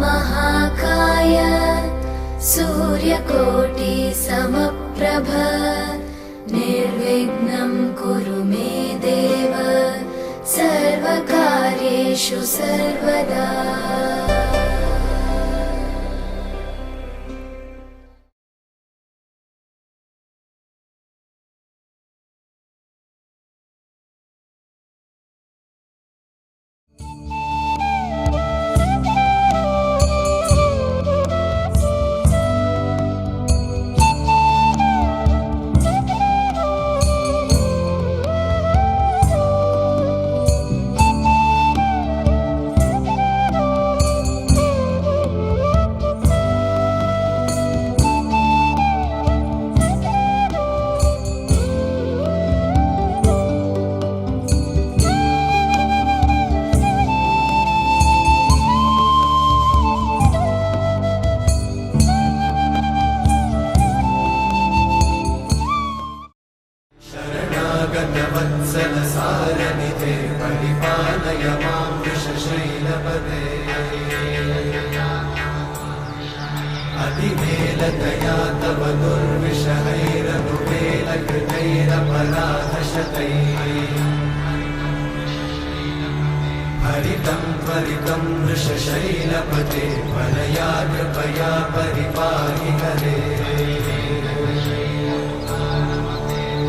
महाकाय सूर्यकोटि समप्रभ निर्विघ्नं कुरु मे देव सर्वकार्येषु सर्वदा। वत्सलसारनिधे परिपालय मां वृषशैलपदे अतिवेलतया तव दुर्विषहैरनुवेलकृतैरपराधशतैः हरितं त्वरितं वृषशैलपदे परया कृपया परिपाहि हरे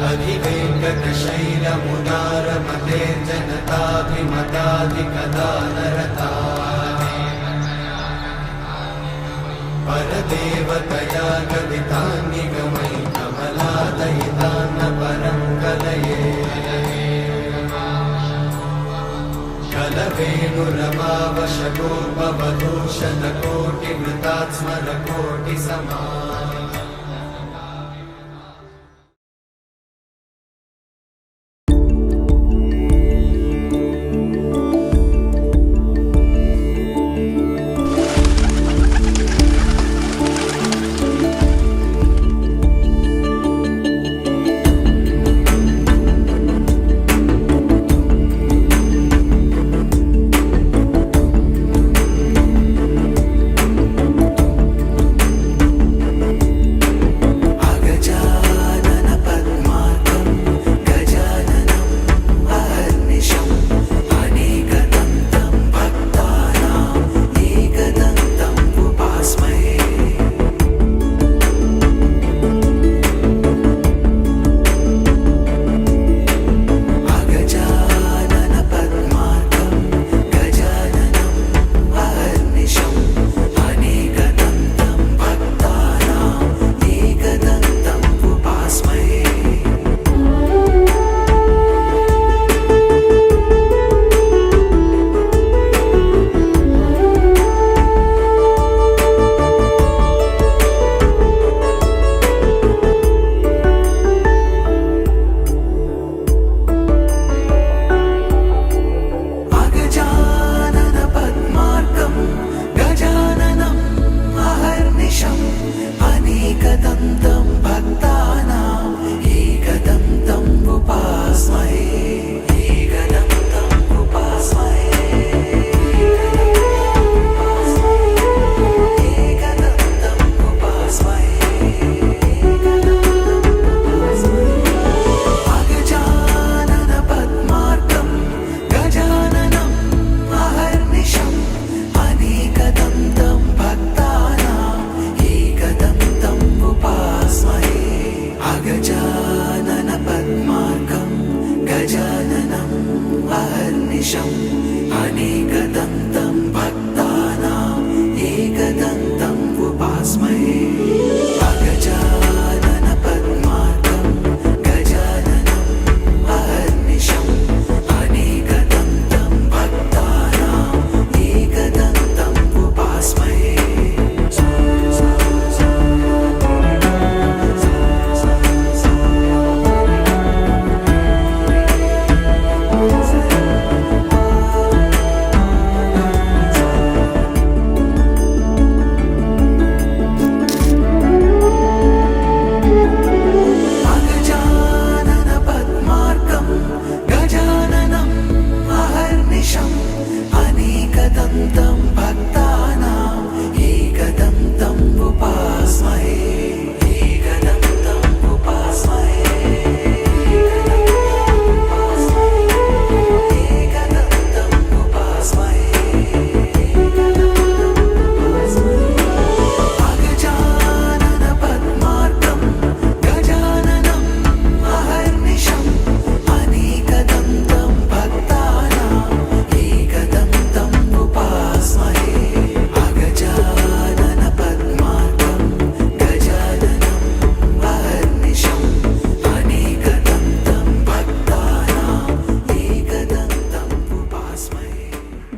अधिवेङ्कटशैलमुदारमते जनताभिमताधिकदानरता परदेवतया गदितान्निगमै कमलादयितान्न परं कलये कलवेणुरमावशकोपवधूषणकोटिवृतात्स्मरकोटिसमा अनेकदन्तं भक्तानां एकदन्तम् उपास्महे अगजानन पद्मार्कं गजाननं अहर्निशम् अनेकदन्तं भक्तानां एकदन्तम् उपास्महे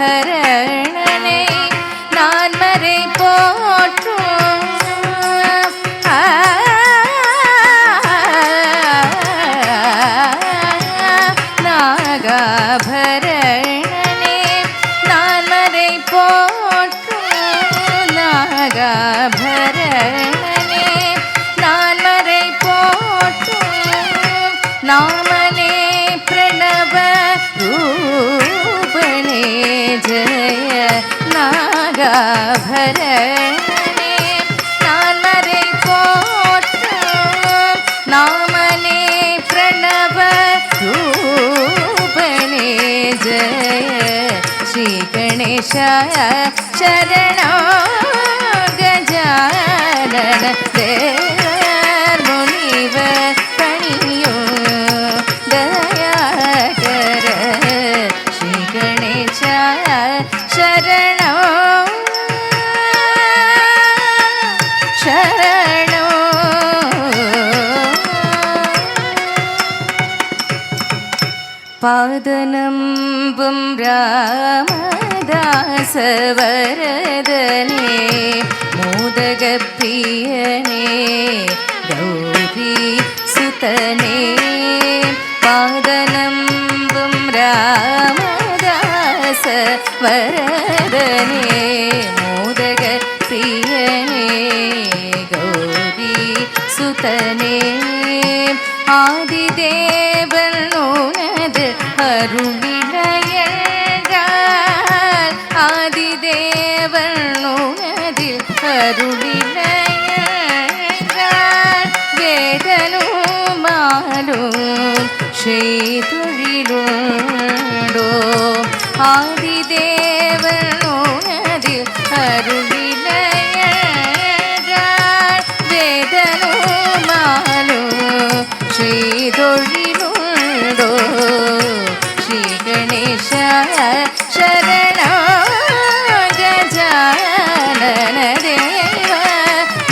நாகாபரணனை நான் மறை போற்றும் நாகாபரணனே நான் மறை போற்றும் நாகாபரணனே நான் மறை போற்றும் நாமனே பிரணவ ரூபணே ஜய நாகாபரணனே நான் மறை போற்றும் நாமனே பிரணவ ரூபணே ஜய ஸ்ரீ கணேசாய சரணோ கஜானன தேவர் முனிவர் பணியோ தயாகர ஸ்ரீ கணேசாய சரணோ சரணோ பாதநம்பும் ராமதாசவரதனே மோதக பிரியனே கௌரி சுதனே பாதநம்பும் ராமதாசவரதனே மோதக பிரியனே கௌரி சுதனே ஆதிதேவன் உனது அருளினையென்றால் ஆதிதேவன் உனதில் அருளினையென்றால் வேதனுமாலும் செய்தொழிலுண்டோ ஆதிதேவன் உனதில் அருளினையென்றால் வேதனுமாலும் செய்தொழிலுண்டோ ஸ்ரீ கணேசாய சரணோ கஜானன தேவ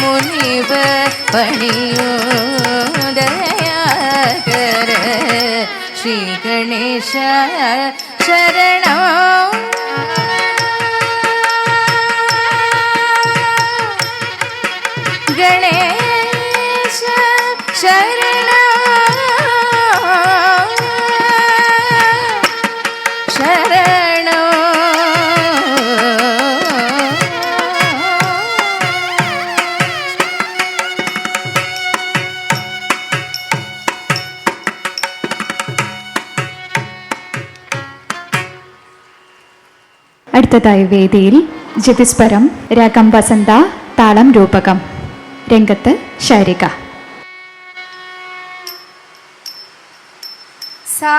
முனிவ பணியோ தயாகர ஸ்ரீ கணேசாய சரணோ கணேಶ சரணோ சரணோ അടുത്തതായി വേദിയിൽ ജിതിസ്പരം രാഗം വസന്ത താളം രൂപകം രംഗത്ത് ശാരിക सा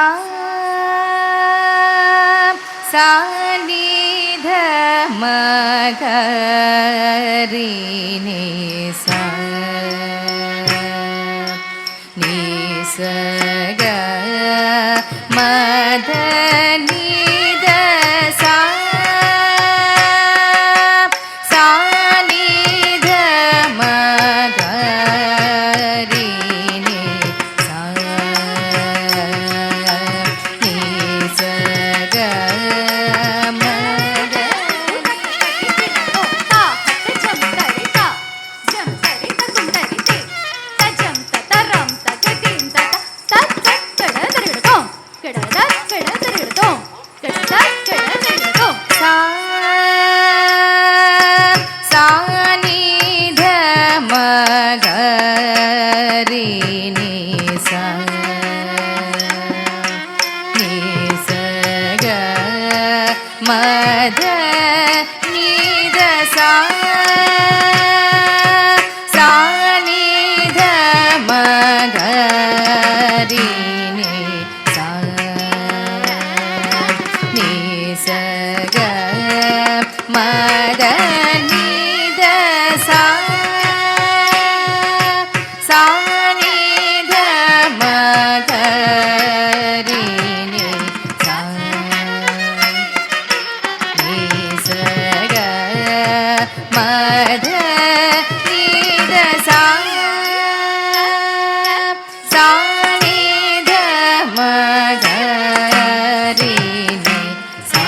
सा नि ध म ग रि नि सा नि स ग म ध नि द सा सा नि ध म ग रि नि सा नि स ग म द सा नि ध म ग रि नि सा नि स ग म ध नि द सा सा नि ध म ग रि नि सा नि स ग म द नि द सा सा नि ध म ग रि नि सा नि स ग म ध नि द सा सा नि ध म ग रि नि सा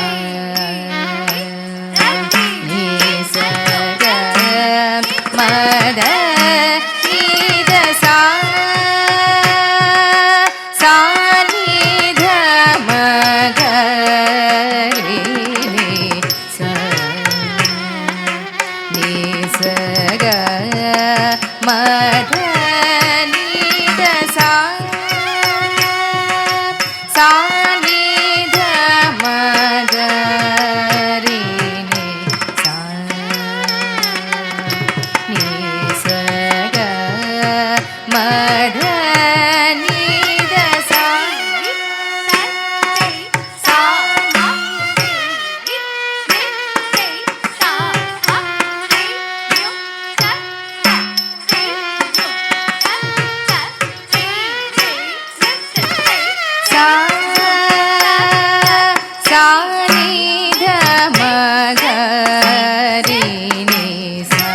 sa sa ni dha ma ga ri ni sa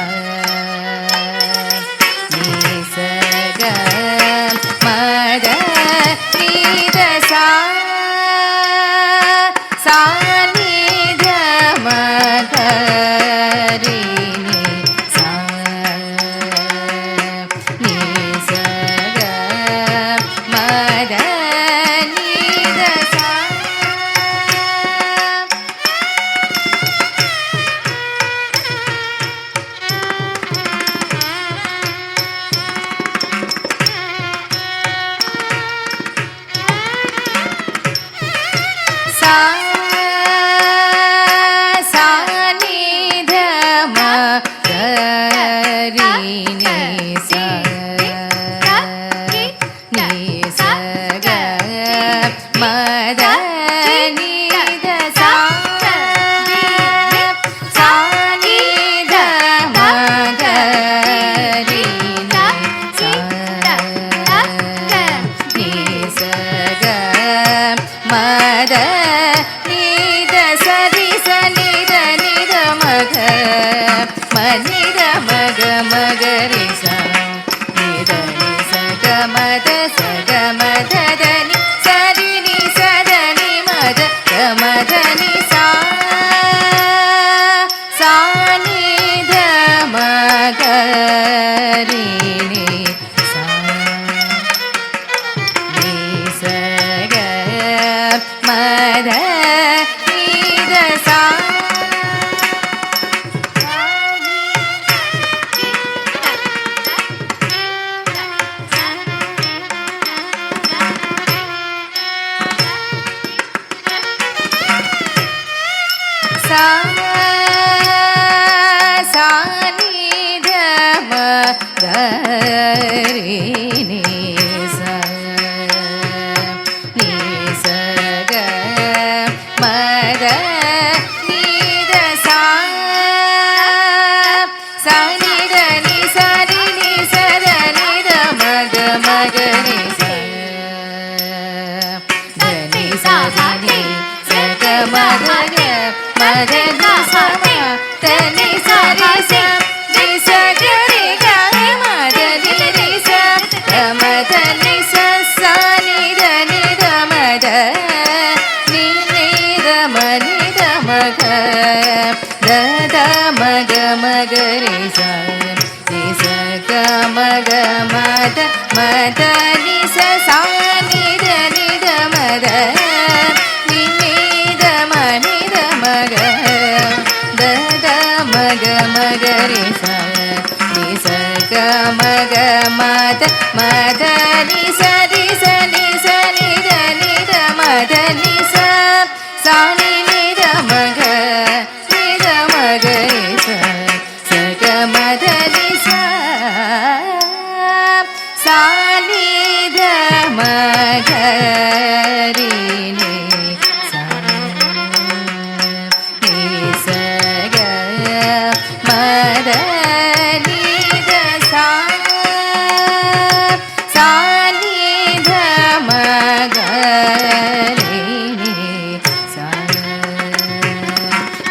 ni sa ga ma da ni da sa sa ni dha ma ga ri ni sa ni sa ga ma da ni da sa sa sa ni dha ma ga ri ni sa ni sa ga ma da ni da sa sa ni dha ma ga ri ni sa ni sa ga ma da ni da sa ri sa ni da ma ga ma ni da ma ga ri sa ni da ni sa ga ma da da ni sa ri ni sa da ni ma da ga ma da ni sa sa ni da ma ga ri ni sa ni sa ga ma da ni da sa sa sa ni dha ma ga ri ni sa ni sa ga ma da ni da sa sa ni da ni sa ri ni sa da ni da ma ga ni sa da ni sa ri ni sa ga ma da ni ma da ni sa ma da ni sa ri sa ni sa ga ri ga ma da ni ri sa ga ma da ni sa sa ni da ma da ni da ma ga da ma ga ri sa ni sa ga ma da ni sa sa ni da ma da ni da ma ga da ma ga ri sa ni sa ga ma da ni sa ri sa ni da ma da ni sa sa ni da ma ga ri sa sa ga ma da ni sa sa ni da ma ga ri ni sa ni sa ga ma da ni da sa sa ni da ma ga ri ni sa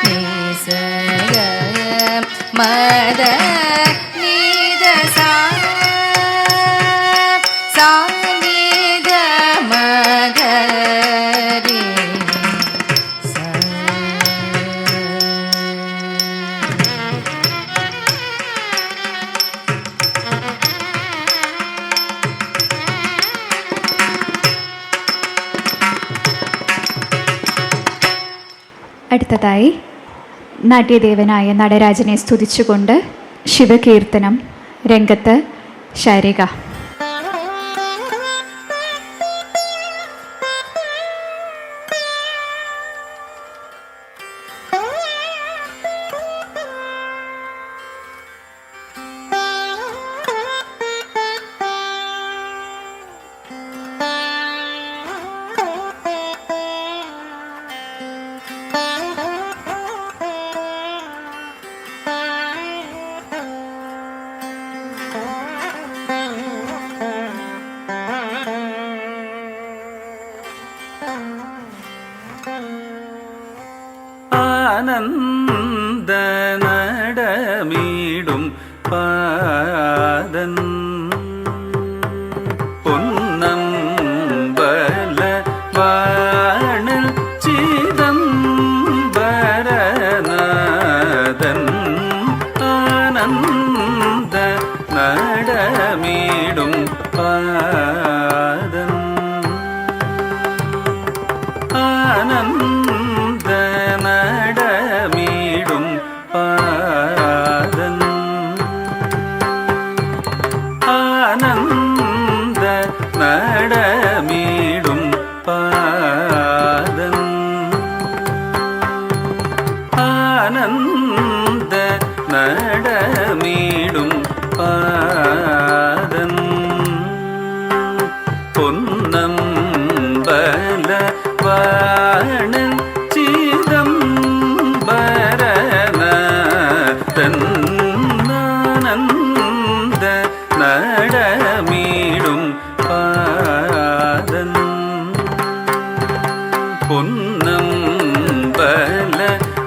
ni sa ga ma da ni da sa sa ni da ma ga ri ni sa അടുത്തതായി നാട്യദേവനായ നടരാജനെ സ്തുതിച്ചുകൊണ്ട് ശിവകീർത്തനം. രംഗത്ത് ശാരിക. ஆனந்த நடமீடும் பாதன் பொன்னம்பல வாணல் சிதம்பரநாதன் ஆனந்த நடமீடும் பாதன் ஆனந்த நடமீடும் பாதன் ஆனந்த நடமீடும் பாதன் ஆனந்த நடமீடும் பாதன் பொன்னம்பல வாணன் சிதம்பரநாதன் ஆனந்த நடமீடும் பாதன் பொன்னம்பல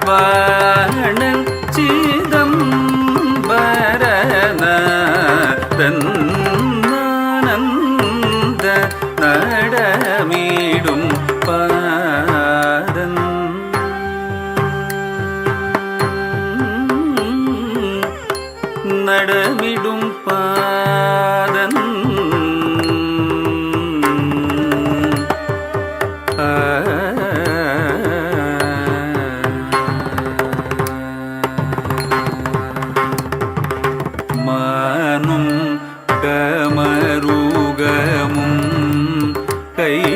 வாணன் சிதம்பரநாதன் ஆனந்த நடமீடும் பாதன் நடமிடும் பாதன் மானும் கமருகமும் கைகளில்லாட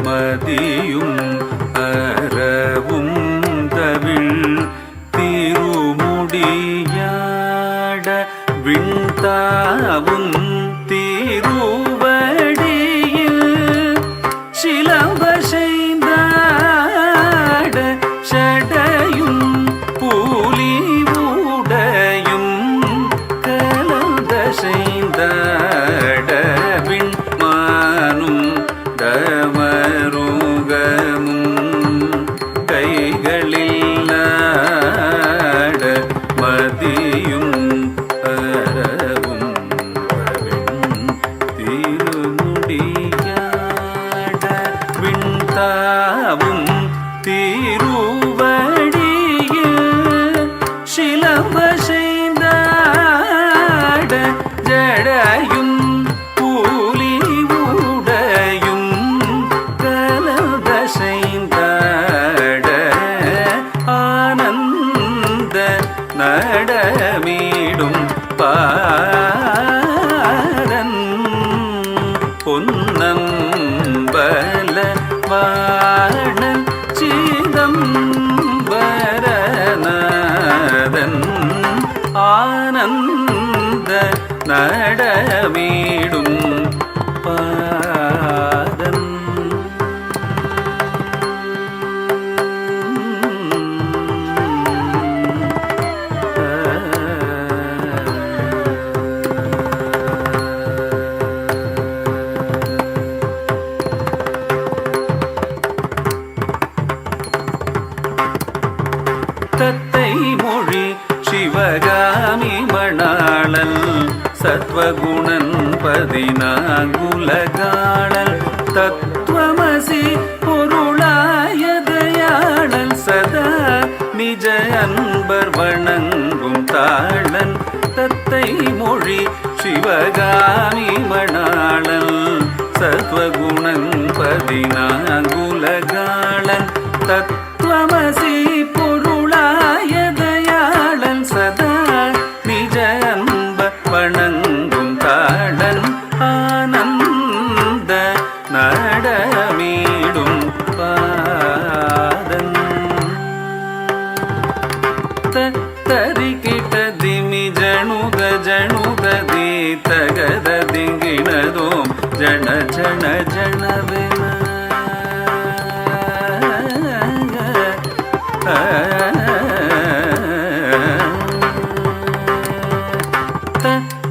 மதியும் அறவும் தவிழ் திருமுடியாட விண்தாவும் திருவடியில் சிலம்ப செய்தாட ஷடையும் பூலி உடையும் கலந்த செய்தாட விண்மானும் தமருகமும் கைகளில்லாட மதியும் அறவும் திருமுடியாட விண்தாவும் திருவடியில் சிலம்ப செய்தாட ஜடையும் பூலி உடையும் கலந்த செய்தாட ஆனந்த நடமீடும் பாதன் பொன்னம்பல வாணன் சிதம்பரநாதன் ஆனந்த நடமீடும் பாதன் தத்தை மொழி சிவகாமி மணாளல் சத்வகுணன் 14 தத்துவமசி பொருளாய தயாளன் சதா நிஜ அன்பர் வணங்கும் தாளன் தத்தை மொழி சிவகாமி மணாளல் சத்வகுணன் 14 தத்துவமசி பொருளாய தயாளன் சதா நிஜ அன்ப வணங்கும் தாளன் ஆனந்த நடமீடும் பாதன் தரிக்கிட்ட திமி ஜணுக ஜணுகதி தகத திங்கிணதோம் ஜன ஜன ஜனವೆನ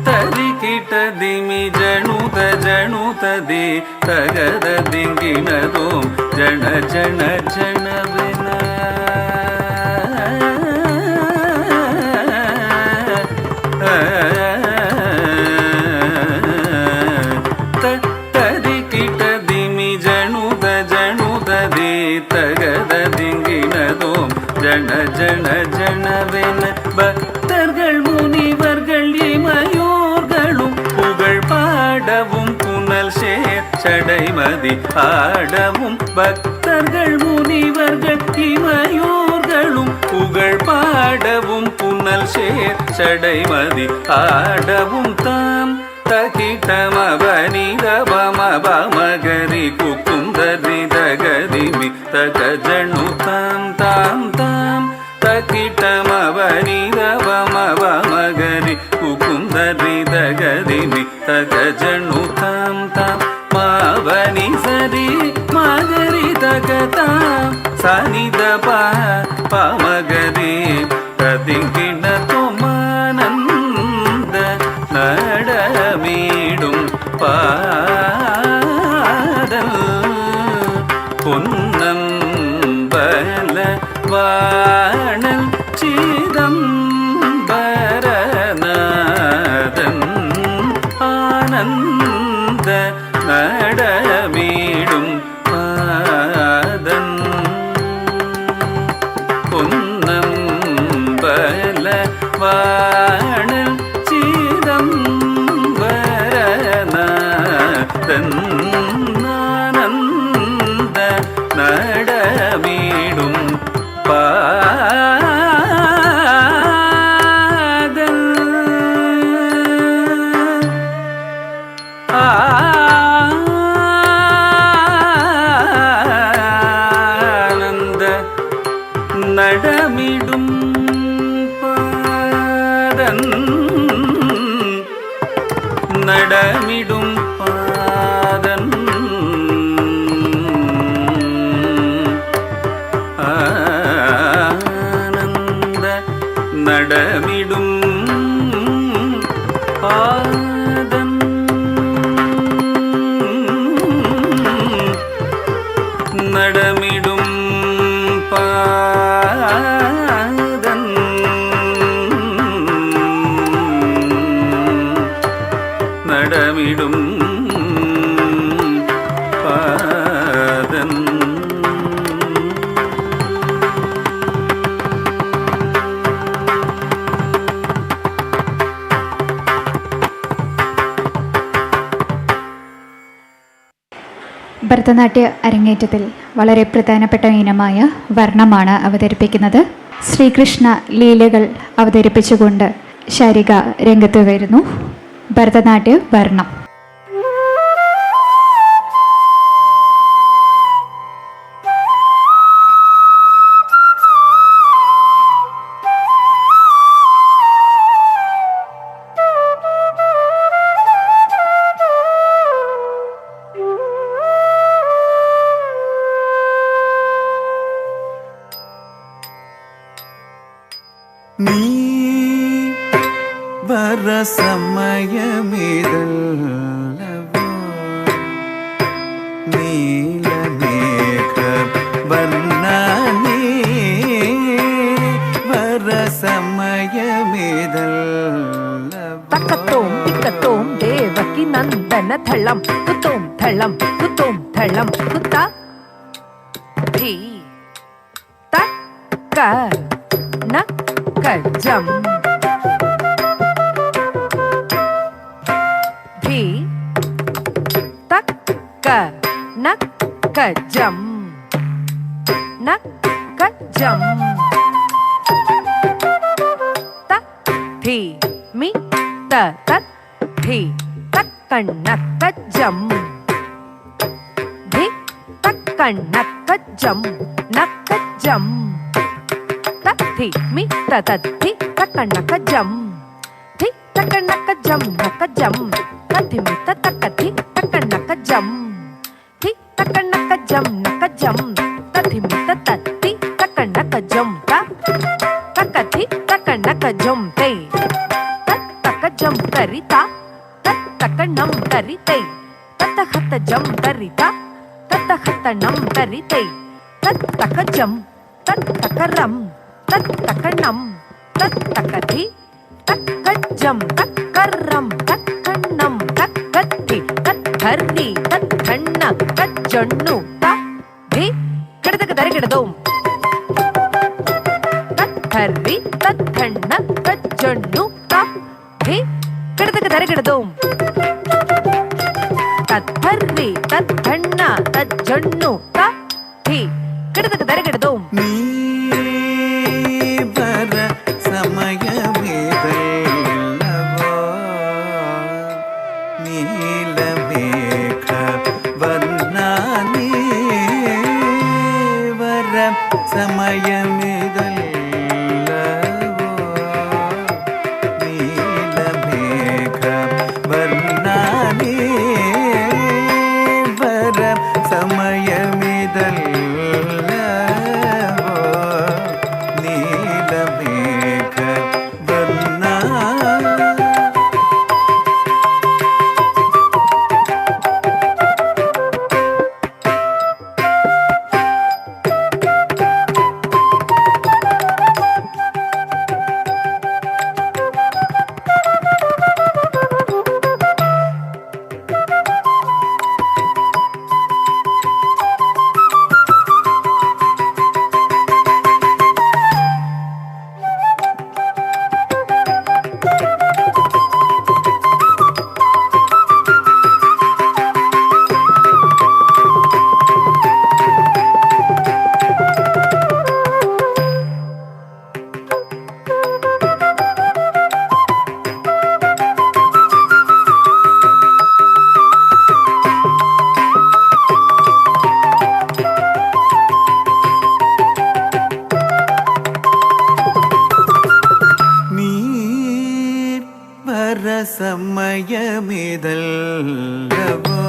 ತರಿಕಿಟ ದಿಮಿ ಜಣುತ ಜಣುತ ತದಿ ತಗದ ದಿಂಗಿಣದೋಂ ಜಣ ಜಣ ಜನವೆನ ತದಿ ಕಿಟ ದಿಮಿ ಜಣುದ ಜಣುದದಿ ತಗದ ದಿಂಗಿಣದೋಂ ஜன ஜன ஜனவென பக்தர்கள் முனிவர்கள் இமையோர்களும் புகழ் பாடவும் புனல் சேர் சடைமதி ஆடவும் பக்தர்கள் முனிவர்கள் இமையோர்களும் புகழ் பாடவும் புனல் சேர் சடைமதி ஆடவும் தாம் தகிட்டமபனிதபமபமகரி குக்குந்தரி தகதிமி தக ஜணு தாம் தாம் தாம் தகிட்டமபனிதபமபமகரி குக்குந்தரி தகதிமி தக ஜணு தாம் தாம் மாவனி சரி மகரி தக தாம் சனித பமகரி ததிங்கிண தொமானந்த நடமீடும் பாதல் பொன்னம்பல வாணல் சிதம்பரநாதன் ஆனந்த நடமீடும் பாதன் பொன்னம்பல வாணல் சிதம்பரநாதன் ஆனந்த நடமீடும் பாதல் ஆனந்த நடமிடும் பாதன் நடமிடும் பாதன் ஆனந்த நடமிடும் பாதன் நடமிடும் பாதன் நடமிடும் பாதன் ഭരതനാട്യ അരങ്ങേറ്റത്തിൽ വളരെ പ്രധാനപ്പെട്ട ഇനമായ വർണ്ണമാണ് അവതരിപ്പിക്കുന്നത്. ശ്രീകൃഷ്ണ ലീലകൾ അവതരിപ്പിച്ചുകൊണ്ട് ശാരിക രംഗത്ത് വരുന്നു. ഭരതനാട്യ വർണ്ണം. நீ வர சமயமிதல்லவோ நீலமேக வர்ணனே வர சமயமிதல்லவோ தக்கத்தோம் திக்கத்தோம் தேவகி நந்தன தளம் குத்தோம் தளம் குத்தோம் தளம் குத்தா தி தக்க நக்கஜம் தி தக்க நக்கஜம் நக்கஜம் த தி மி த தத் தி தக்கண்ணக்கஜம் தி தக்கண்ணக்கஜம் நக்கஜம் தி மி த தத்தி தக்கண்ணக்கஜம் தி தக்கண்ணக்கஜம் நக்கஜம் தத்தி மி த தக்கத்தி தக்கண்ணக்கஜம் தி தக்கண்ணக்கஜம் நக்கஜம் தத்தி மி த தத்தி தக்கண்ணக்கஜம் தக்கத்தி தக்கண்ணக்கஜம் தை தக்கஜம் தரிதா தக்கண்ணம் தரிதை தத்தக ಹತ್ತ ಜಂ ತರಿತ ತತ್ತ ಹತ್ತ ನಂ ತರಿತೈ ತತ್ತಕ ಜಂ ತತ್ತಕ ರಂ ತತ್ತಕ ನಂ ತತ್ತಕ ಧಿ ತಕ್ಕ ಜಂ ತಕ್ಕ ರಂ ತಕ್ಕ ನಂ ತಕ್ಕ ಧಿ ತತ್ತರ್ರಿ ತತ್ತಣ್ಣ ತಜ್ಜಣ್ಣು ತ ಧಿ ಗಿಡದಕ ದರಿಗಿಡದೋಂ ತತ್ತರ್ರಿ ತತ್ತಣ್ಣ ತಜ್ಜಣ್ಣು ತ ಧಿ ಗಿಡದಕ ದರಿಗಿಡದೋಂ ತತ್ತರ್ರಿ ತತ್ತಣ್ಣ ತಜ್ಜಣ್ಣು ತ ಧಿ ಗಿಡದಕ ದರಿಗಿಡದೋಂ ನೀ ಬರ ಸಮಯವಿದೆಲ್ಲವೋ ನೀಲಮೇಘ ವರ್ಣ ನೀವರ ಸಮಯವಿದೆಲ್ಲವೋ ನೀಲಮೇಘ ವರ್ಣ ನೀವರ ಸಮಯವಿದೆಲ್ಲವೋ ನೀಲಮೇಘ ವರ್ಣ ನೀವರ ಸಮಯಮಿದಲ್ಲವೋ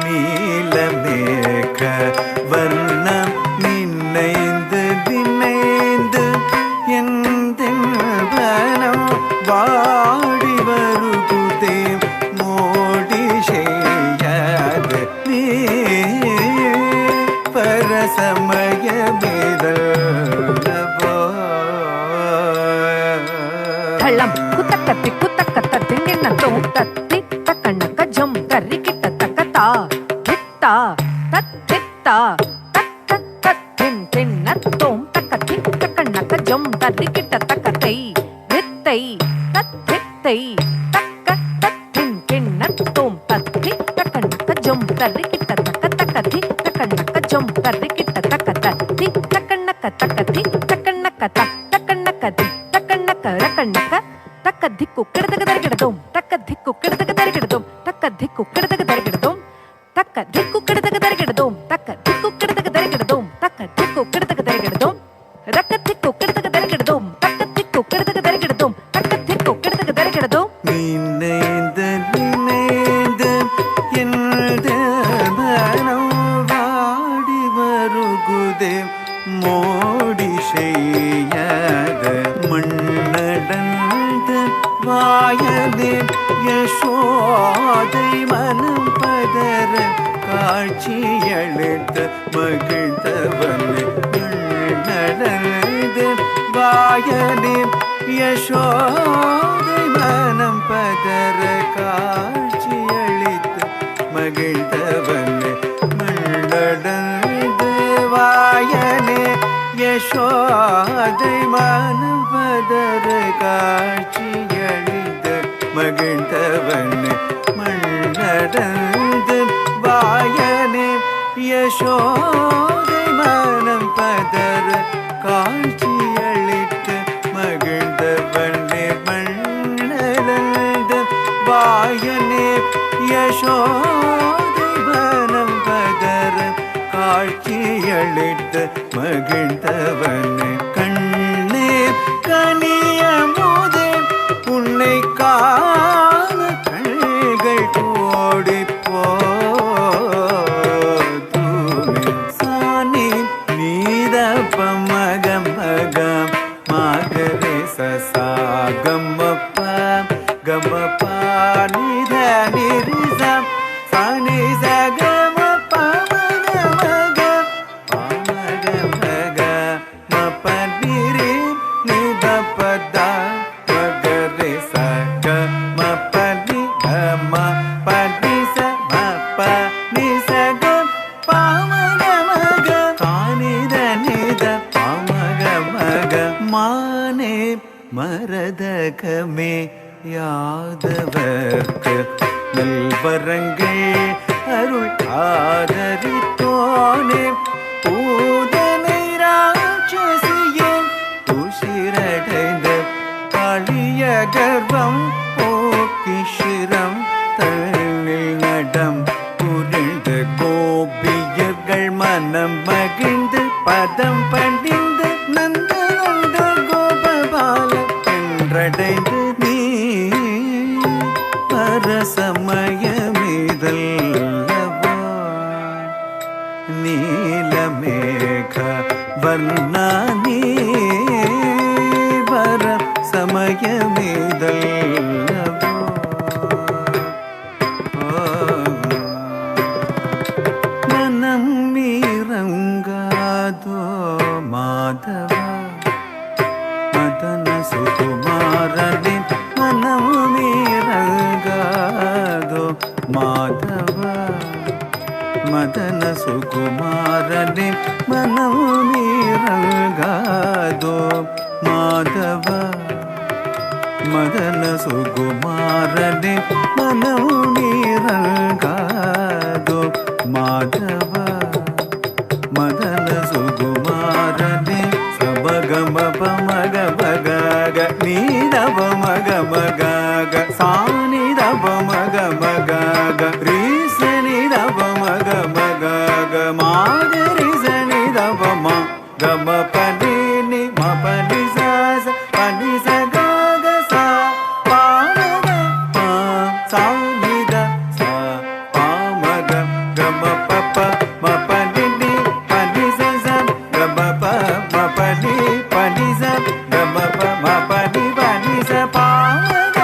ನೀಲಮೇಘ ವರ್ಣ ನಿನ್ನೈந்து நினைந்து எந்தென்பனம் வாடி வருகுதே மோடி செய்யாத நீ பர ಸಮಯமிದಲ್ಲವೋ ಥಳ್ಳಂ ಕುತಕ್ಕತ್ತಿ ಕುತಕ್ಕತ್ತಿ ನಿನ್ನ ತೋಂ ತತ್ತಿ ತಕ್ಕಣ್ಣಕ ಜಂ ತರ್ರಿ ಕಿಟ್ಟ ತಕ್ಕತ ಹಿತ್ತ ತತ್ತಿತ್ತ ತಕ್ಕ ತತ್ತಿಂ ತಿನ್ನ ತೋಂ ತಕ್ಕತ್ತಿ ತಕ್ಕಣ್ಣಕ ಜಂ ತರ್ರಿ ಕಿಟ್ಟ ತಕ್ಕತೈ ಹಿತ್ತೈ ತತ್ತಿತ್ತೈ ತಕ್ಕ ತತ್ತಿಂ ತಿನ್ನ ತೋಂ ತತ್ತಿ ತಕ್ಕಣ್ಣಕ ಜಂ ತರ್ರಿ ಕಿಟ್ಟ ತಕ್ಕ ತಕ್ಕತಿ ತಕ್ಕಣ್ಣಕ ಜಂ ತರ್ರಿ ಕಿಟ್ಟ ತಕ್ಕತಿ ತಕ್ಕಣ್ಣಕ ತಕ್ಕತಿ ತಕ್ಕಣ್ಣಕ ತಕ್ಕಣ್ಣಕ ತಕ್ಕಣ್ಣಕ ರಕಣ್ಣಕ ತಕ್ಕ ದಿಕ್ಕು ಕೆಡದಗ ದರಗಿಡದೋಂ ತಕ್ಕ ದಿಕ್ಕು ಕೆಡದಗ ದರಗಿಡದೋಂ ತಕ್ಕ ದಿಕ್ಕು ಕೆಡದಗ ದರಗಿಡದೋಂ ತಕ್ಕ ದಿಕ್ಕು ಕೆಡದಗ ದರಗಿಡದೋಂ ತಕ್ಕ ದಿಕ್ಕು ಕೆಡದಗ ದರಗಿಡದೋಂ ತಕ್ಕ ದಿಕ್ಕು ಕೆಡದಗ ದರಗಿಡದೋಂ ರಕ್ಕ ದಿಕ್ಕು ಕೆಡದಗ ದರಗಿಡದೋಂ ತಕ್ಕ ದಿಕ್ಕು ಕೆಡದಗ ದರಗಿಡದೋಂ ತಕ್ಕ ದಿಕ್ಕು ಕೆಡದಗ ದರಗಿಡದೋಂ நினைந்து நினைந்து எந்த மனம் வாடி வருகுதே மோடி செய்யாத மண்ணடந்த வாயதே யசோதை மனம் பதற காட்சியளித்த மகிழ்ந்தவன் மண்ணடந்த வாயதே யசோதை மனம் பதற காட்சியளித்த மகிழ்ந்தவன் மண்ணடந்த வாயனே யசோதை மனம் பதற காட்சியளித்த மகிழ்ந்தவன் மண்ணடந்த வாயனே யசோதை மனம் பதற காட்சியளித்த மகிழ்ந்தவனே மண்ணடந்த வாயனே யசோதை மனம் பதற காட்சியளித்த மகிழ்ந்தவனே கண்ணே கனியமுதே உன்னை காண கண்கள் கோடி போதுமே சானி நீதப்ப மகம் மகம் மாகரே சசா கம்மப்பா கம்மப்பா நித நிரிசம் உலகமே யாதவர்க்கு நல்வரங்கள் அருள் ஆதரித்தோனே பூதனை ராட்சசியே துஷிரடைந்த காளிய கர்வம் போக்கிஷிரம் தன்னில் நடம் புரிந்த கோபியர்கள் மனம் மகிழ்ந்து பதம் பணிந்து நந்தனந்த கோபபால என்றடைந்து நீ பரசமயமிதல்லவா நீலமேக வர்ணானி வர சமயமிதல்லவா மனம் மீறங்காதோ மாதவ மதன சுகுமாரனே மனம் மீறங்காதோ மாதவ மதன சுகுமாரனே மனம் மீறங்காதோ மாதவ மதன சுகுமாரனே மனம் மீறங்காதோ மாதவ மதன சுகுமாரனே சபகம பமக பகக நீதவ மக மகக சானிதவ மக மகக ரீசனிதவ மக மகக மாதரி சனிதவ மா கம பனினி மபனி சாச பனி சகக சா பாமக பா சானித சா பாமக கம பப மபனினி பனி சச கம ப மபனி பனி ச கம ப மபனி பனி ச பாமக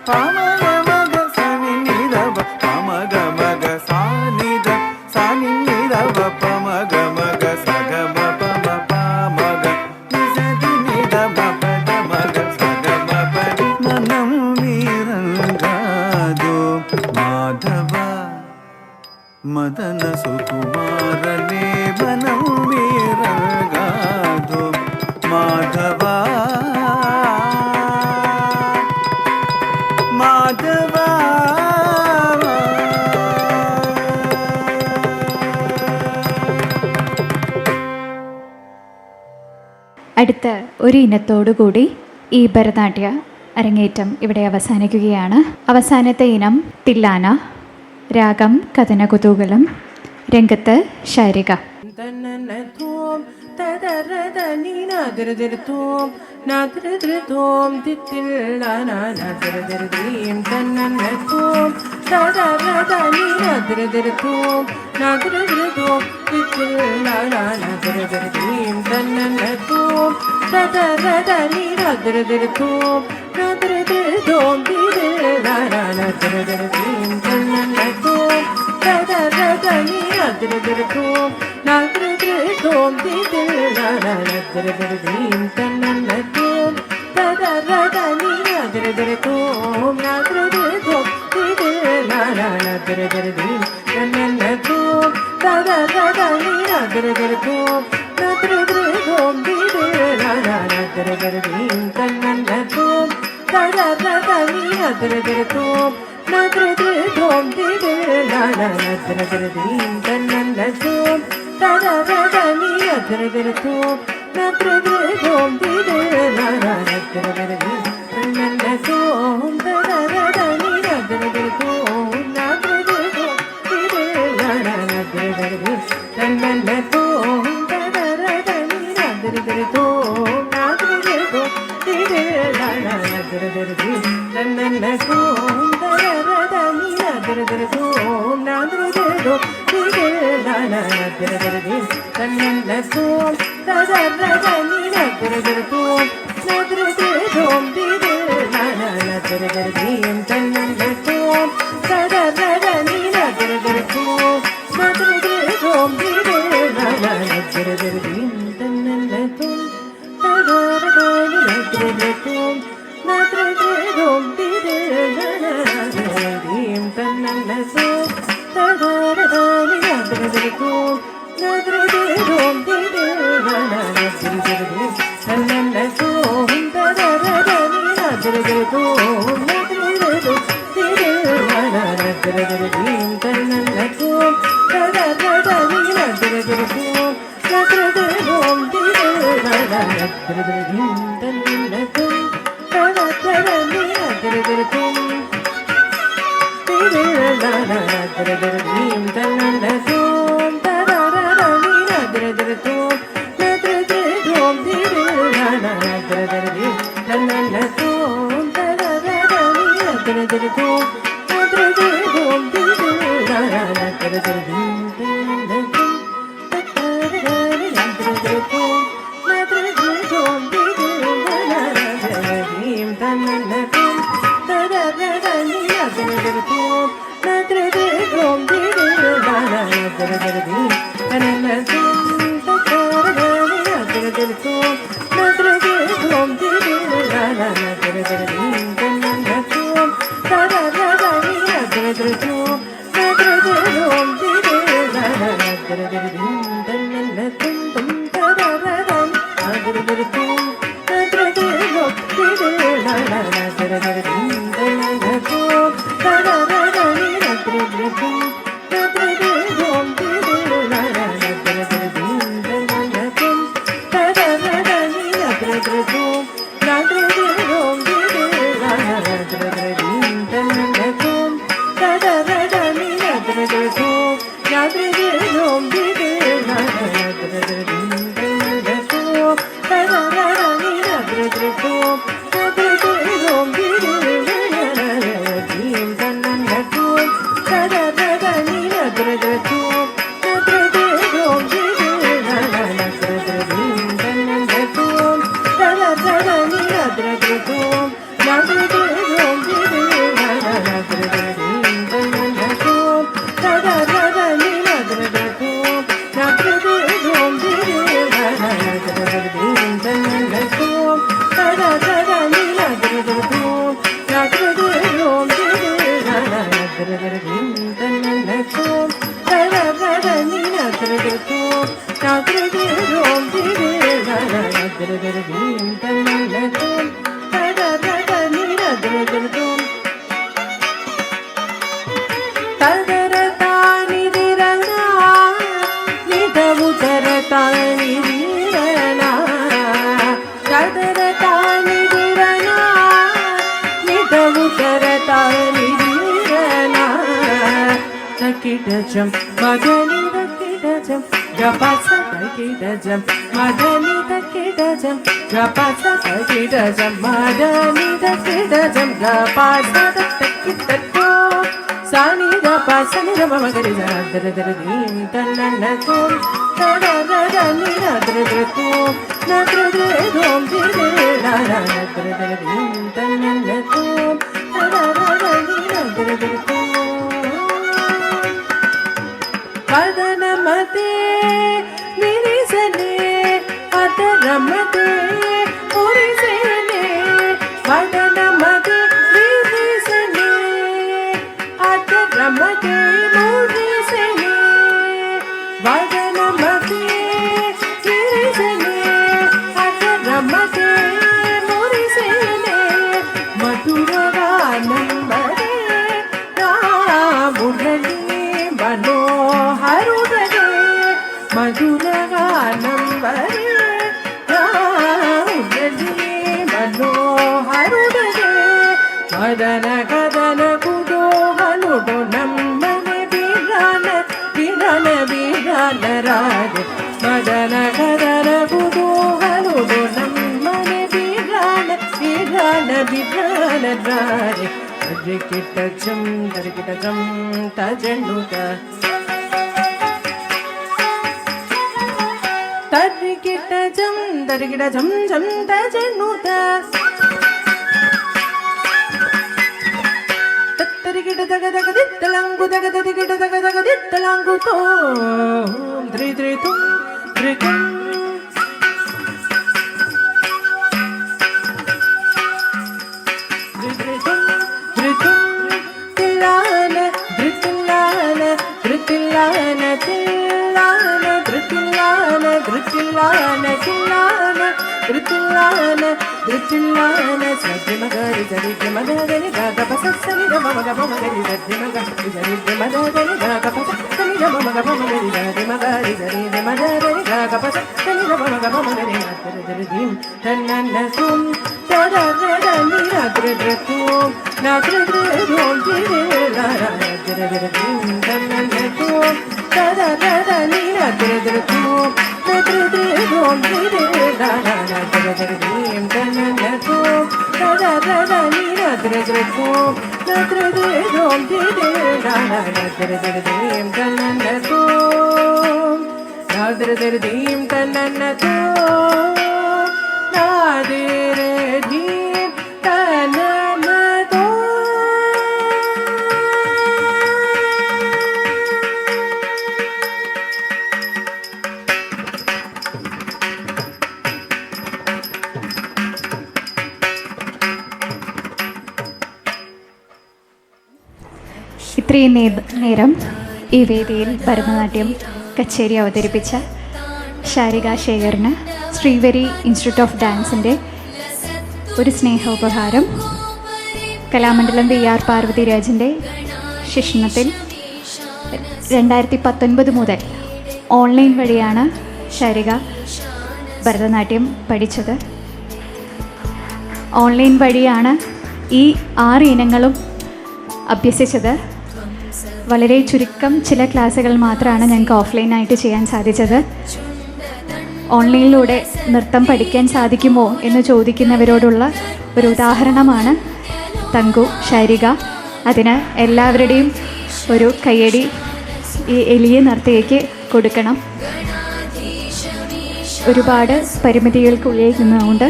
பாமக மக சனிதவ பாமக மக சானித சானிதவ பமக மக சகம பம பாமக நிசதினிதவ பத மக சகம படி மனம் வீரங்காதோ மாதவ மதன சுகுமாரனே மனம் வீரங்காதோ மாதவ மாதவ അടുത്ത ഒരു ഇനത്തോടുകൂടി ഈ ഭരതനാട്യ അരങ്ങേറ്റം ഇവിടെ അവസാനിക്കുകയാണ്. അവസാനത്തെ ഇനം തില്ലാന, രാഗം കഥന കുതൂഹലം, രംഗത്ത് Sarika. தன்னனதோம் ததரதனி நாதிரதிரதோம் நாதிரதிரதோம் தித்தில்லானாதிரதிரதீம் தன்னனதோம் ததரதனி நாதிரதிரதோம் நாதிரதிரதோம் தித்தில்லானாதிரதிரதீம் தன்னனதோம் ததரதனி நாதிரதிரதோம் நாதிரதிரதோம் தித்தில்லானாதிரதிரதீம் தன்னனதோம் ததரதனி நாதிரதிரதோம் நாதிரதிரதோம் தித்தில்லானாதிரதிரதீம் தன்னனதோம் ததரதனி நாதிரதிரதோம் நாதிரதிரதோம் தித்தில்லானாதிரதிரதீம் தன்னனதோம் ததரதனி நாதிரதிரதோம் நாதிரதிரதோம் தித்தில்லானாதிரதிரதீம் தன்னனதோம் ததரதனி நாதிரதிரதோம் நாதிரதிரதோம் தித்தில்லானாதிரதிரதீம் தன்னனதோம் ததரதனி நாதிரதிரதோம் நாதிரதிரதோம் தித்தில்லானாதிரதிரதீம் தன்னனதோம் ததரதனி நாதிரதிரதோம் நாதிரதிரதோம் தித்தில்லானாதிரதிரதீம் தன்னனதோம் ததரதனி நாதிரதிரதோம் நாதிரதிரதோம் தித்தில்லானாதிரதிரதீம் தன்னனதோம் ததரதனி நாதிரதிரதோம் நாதிரதிரதோம் தித்தில்லானாதிரதிரதீம் தன்னனதோம் ததரதனி நாதிரதிரதோம் நாதிரதிரதோம் தித்தில்லானாதிரதிரதீம் தன்னனதோம் ததரதனி நாதிரதிரதோம் நாதிரதிரதோம் தித்தில்லானாதிரதிரதீம் தன்னனதோம் ததரதனி நாதிரதிரதோம் நாதிரதிரதோம் தித்தில்லானாதிரதிரதீம் தன்னனதோம் ததரதனி நாதிரதிரதோம் நாதிரதிரதோம் தித்தில்லானாதிரதிரதீம் தன்னனதோம் ததரதனி நாதிரதிரதோம் Jam, Madani the Kida Jam, Gapasa the Kida Jam, Madani the Kida Jam, Gapasa the Kida Jam, Madani the Kida Jam, Gapasa the Kida Jam, Sani the Pasani the Mamagari Dim Tananakum, Tadani Nadrakum, Nadradum, Dim Tananakum, Tadani Nadrakum. Vadanamate, Mirisane, Adaramate, Murisane, Vadanamate, Mirisane, Adaramate, Murisane, Vadanamate, Mirisane, Adaramate, Murisane, Madhuraganambare, Ramurali, Mano. Madhuraganambare Raudade Manoharudade Madana Kadana Kudohanudo Nammane Virana Virana Virana Rade Madana Kadana Kudohanudo Nammane Virana Virana Virana Rade Tarikitacham Tajannuta Tarikita jam jam tajanuta Tarikita daga daga dittalangu daga daga daga dittalangu to Dri dri tum dri tum Dri dri tum Tillana Dritillana Dritillana Tillana Dritillana Dritillana Tillana ധൃത്തില്ലാന ധൃത്തില്ലാന സദ്യമഗരി സരിഗമഗരി ഗഗപസരി ഗമഗമഗരി സദ്യമഗരി സരിഗമഗരി ഗഗപസരി ഗമഗമഗരി സദ്യമഗരി സരിഗമഗരി ഗഗപസരി ഗമഗമഗരി നദ്രദ്രദീം തന്നന്നതും തദരദനി നദ്രദ്രതും നദ്രദ്രദോം ദിരദരദീം തന്നന്നതും തദരദനി നദ്രദ്രതും നദ്രദ്രദോം ദിരദരദീം തന്നന്നതും തദരദനി നദ്രദ്രതും നദ്രദ്രദോം ദിരദരദീം തന്നന്നതും നദ്രദ്രദീം തന്നന്നതും നാദിരദീം തന്നന്നതും. ഇത്രയും നേരം ഈ വേദിയിൽ ഭരതനാട്യം കച്ചേരി അവതരിപ്പിച്ച Sarika ശേഖറിന് Srivari institute of ഡാൻസിൻ്റെ ഒരു സ്നേഹോപഹാരം. Kalamandalam VR പാർവതിരാജിൻ്റെ ശിക്ഷണത്തിൽ 2019 മുതൽ online വഴിയാണ് ശാരിക ഭരതനാട്യം പഠിച്ചത്. ഓൺലൈൻ വഴിയാണ് ഈ 6 ഇനങ്ങളും അഭ്യസിച്ചത്. വളരെ ചുരുക്കം ചില ക്ലാസ്സുകൾ മാത്രമാണ് ഞങ്ങൾക്ക് ഓഫ്ലൈനായിട്ട് ചെയ്യാൻ സാധിച്ചത്. ഓൺലൈനിലൂടെ നൃത്തം പഠിക്കാൻ സാധിക്കുമോ എന്ന് ചോദിക്കുന്നവരോടുള്ള ഒരു ഉദാഹരണമാണ് തങ്കു ശാരിക. അതിന് എല്ലാവരുടെയും ഒരു കയ്യടി ഈ എളിയ നർത്തകിക്ക് കൊടുക്കണം. ഒരുപാട് പരിമിതികൾക്കുള്ളിൽ നിന്നുകൊണ്ട്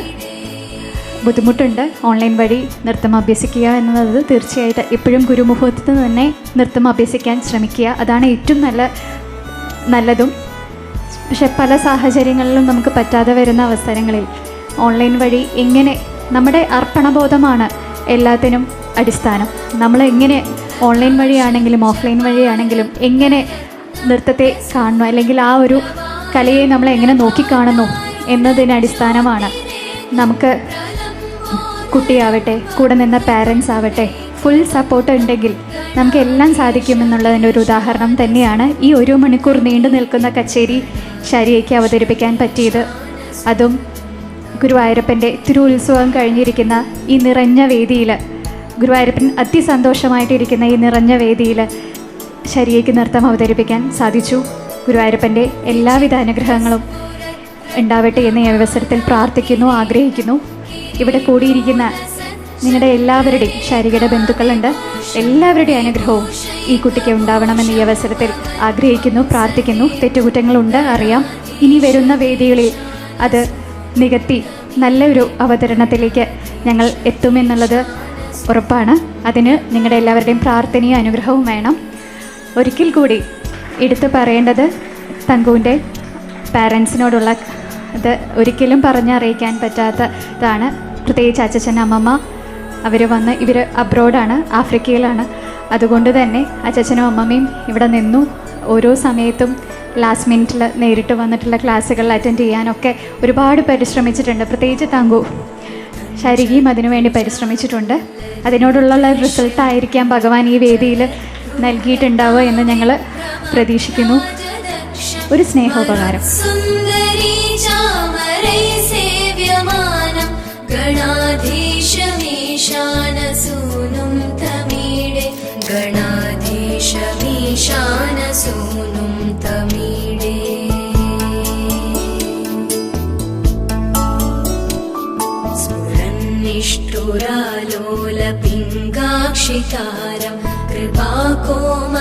ബുദ്ധിമുട്ടുണ്ട് ഓൺലൈൻ വഴി നൃത്തം അഭ്യസിക്കുക എന്നത്. തീർച്ചയായിട്ടും എപ്പോഴും ഗുരുമുഖത്ത് തന്നെ നൃത്തം അഭ്യസിക്കാൻ ശ്രമിക്കുക. അതാണ് ഏറ്റവും നല്ലതും. പക്ഷെ പല സാഹചര്യങ്ങളിലും നമുക്ക് പറ്റാതെ വരുന്ന അവസരങ്ങളിൽ ഓൺലൈൻ വഴി എങ്ങനെ നമ്മുടെ അർപ്പണബോധമാണ് എല്ലാത്തിനും അടിസ്ഥാനം. നമ്മൾ എങ്ങനെ ഓൺലൈൻ വഴിയാണെങ്കിലും ഓഫ്ലൈൻ വഴിയാണെങ്കിലും എങ്ങനെ നൃത്തത്തെ കാണുന്നു, അല്ലെങ്കിൽ ആ ഒരു കലയെ നമ്മൾ എങ്ങനെ നോക്കിക്കാണുന്നു എന്നതിന് അടിസ്ഥാനമാണ്. നമുക്ക് കുട്ടിയാവട്ടെ, കൂടെ നിന്ന പാരൻസ് ആവട്ടെ, ഫുൾ സപ്പോർട്ട് ഉണ്ടെങ്കിൽ നമുക്ക് എല്ലാം സാധിക്കുമെന്നുള്ളതിൻ്റെ ഒരു ഉദാഹരണം തന്നെയാണ് ഈ 1 മണിക്കൂർ നീണ്ടു നിൽക്കുന്ന കച്ചേരി ശാരികയ്ക്ക് അവതരിപ്പിക്കാൻ പറ്റിയത്. അതും ഗുരുവായൂരപ്പൻ്റെ തിരുവുത്സവം കഴിഞ്ഞിരിക്കുന്ന ഈ നിറഞ്ഞ വേദിയിൽ, ഗുരുവായൂരപ്പൻ അതിസന്തോഷമായിട്ടിരിക്കുന്ന ഈ നിറഞ്ഞ വേദിയിൽ ശാരികയ്ക്ക് നൃത്തം അവതരിപ്പിക്കാൻ സാധിച്ചു. ഗുരുവായൂരപ്പൻ്റെ എല്ലാവിധ അനുഗ്രഹങ്ങളും ഉണ്ടാവട്ടെ എന്ന് ഈ അവസരത്തിൽ പ്രാർത്ഥിക്കുന്നു, ആഗ്രഹിക്കുന്നു. ഇവിടെ കൂടിയിരിക്കുന്ന നിങ്ങളുടെ എല്ലാവരുടെയും, ശാരികയുടെ ബന്ധുക്കളുണ്ട്, എല്ലാവരുടെയും അനുഗ്രഹവും ഈ കുട്ടിക്ക് ഉണ്ടാവണമെന്ന് ഈ അവസരത്തിൽ ആഗ്രഹിക്കുന്നു, പ്രാർത്ഥിക്കുന്നു. തെറ്റുകുറ്റങ്ങളുണ്ട്, അറിയാം. ഇനി വരുന്ന വേദികളിൽ അത് നികത്തി നല്ലൊരു അവതരണത്തിലേക്ക് ഞങ്ങൾ എത്തുമെന്നുള്ളത് ഉറപ്പാണ്. അതിന് നിങ്ങളുടെ എല്ലാവരുടെയും പ്രാർത്ഥനയും അനുഗ്രഹവും വേണം. ഒരിക്കൽ കൂടി എടുത്തു പറയേണ്ടത് തങ്കുവിൻ്റെ പാരൻസിനോടുള്ള അത് ഒരിക്കലും പറഞ്ഞറിയിക്കാൻ പറ്റാത്തതാണ്. പ്രത്യേകിച്ച് അച്ഛൻ അമ്മമ്മ അവർ വന്ന്, ഇവർ അബ്രോഡാണ്, ആഫ്രിക്കയിലാണ്. അതുകൊണ്ട് തന്നെ അച്ഛനും അമ്മമ്മയും ഇവിടെ നിന്നു. ഓരോ സമയത്തും ലാസ്റ്റ് മിനിറ്റിൽ നേരിട്ട് വന്നിട്ടുള്ള ക്ലാസ്സുകൾ അറ്റൻഡ് ചെയ്യാനൊക്കെ ഒരുപാട് പരിശ്രമിച്ചിട്ടുണ്ട്. പ്രത്യേകിച്ച് തങ്കു, ശാരികയും അതിനുവേണ്ടി പരിശ്രമിച്ചിട്ടുണ്ട്. അതിനോടുള്ള റിസൾട്ടായിരിക്കാം ഭഗവാൻ ഈ വേദിയിൽ നൽകിയിട്ടുണ്ടാവുക എന്ന് ഞങ്ങൾ പ്രതീക്ഷിക്കുന്നു. ഒരു സ്നേഹോപകാരം. ഗണാധീശമീശാനസൂനും തമീടെ ഗണാധീശമീശാനസൂനും തമീടെ സ്ഫുരന്നിഷ്ഠുരാലോലപിംഗാക്ഷിതാരം കൃപാകോമലോദാര